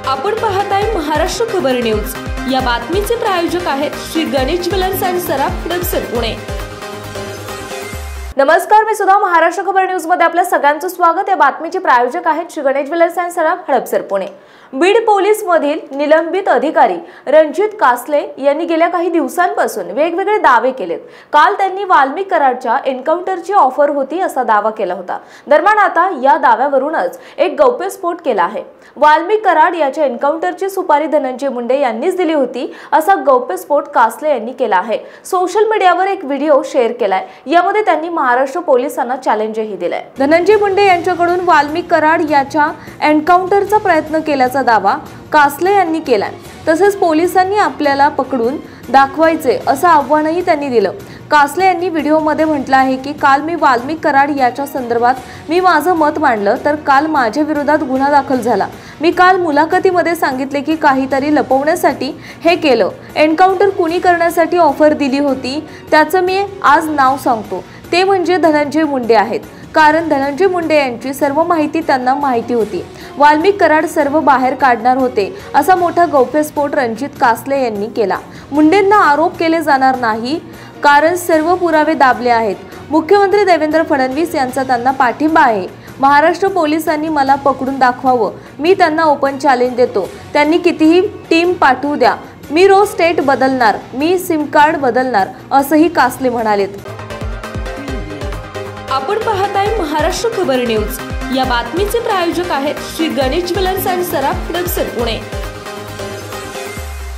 आपण पाहताय महाराष्ट्र खबर न्यूज। या बातमीचे प्रायोजक आहेत श्री गणेश ज्वेलर्स अँड सराफ हडपसर पुणे। नमस्कार, मी सुद्धा महाराष्ट्र खबर न्यूज मध्ये आपल्या सगळ्यांचं स्वागत। या बातमीचे प्रायोजक आहेत Shri Ganesh jewellers and Saraf Hadapsar Pune. Beed police मधील निलंबित अधिकारी रणजित कासले यांनी गेल्या काही दिवसांपासून वेगवेगळे दावे केलेत। काल त्यांनी वाल्मिक कराडच्या एन्काउंटरची ऑफर होती असा दावा केला होता। दरम्यान आता या दाव्यावरूनच एक गौप्यस्फोट केला आहे। वाल्मिक कराड याच्या एन्काउंटरची सुपारी धनंजय मुंडे यांनीच दिली होती असा गौप्यस्फोट कासले यांनी केला आहे। सोशल मीडियावर एक व्हिडिओ शेअर केलाय। यामध्ये त्यांनी महाराष्ट्र पोलिसांना चॅलेंजही दिलाय। धनंजय मुंडे यांच्याकडून वाल्मिक कराड याच्या एन्काउंटरचा प्रयत्न केल्याचा दावा कासले यांनी केलाय। तसेच पोलिसांनी आपल्याला पकडून दाखवायचे असं आव्हानही त्यांनी दिलं। कासले यांनी व्हिडिओमध्ये म्हटलं आहे की काल मी वाल्मिक कराड याच्या संदर्भात मी माझं मत मांडलं तर काल माझ्या विरोधात गुन्हा दाखल झाला। मी काल मुलाखतीमध्ये सांगितले की काहीतरी लपवण्यासाठी हे केलं। एन्काउंटर कुणी करण्यासाठी ऑफर दिली होती त्याचं मी आज नाव सांगतो, ते म्हणजे धनंजय मुंडे आहेत। कारण धनंजय मुंडे यांची सर्व माहिती त्यांना माहिती होती। वाल्मिक कराड सर्व बाहेर काढणार होते असा मोठा गौप्यस्फोट रणजित कासले यांनी केला। मुंडेंना आरोप केले जाणार नाही कारण सर्व पुरावे दाबले आहेत। मुख्यमंत्री देवेंद्र फडणवीस यांचा त्यांना पाठिंबा आहे। महाराष्ट्र पोलिसांनी मला पकडून दाखवावं, मी त्यांना ओपन चॅलेंज देतो। त्यांनी कितीही टीम पाठवू द्या, मी रोज स्टेट बदलणार, मी सिम कार्ड बदलणार असंही कासले म्हणालेत। आपण पाहताय महाराष्ट्र खबर न्यूज। या बातमीचे प्रायोजक आहेत Shri Ganesh jewellers and Saraf Hadapsar Pune.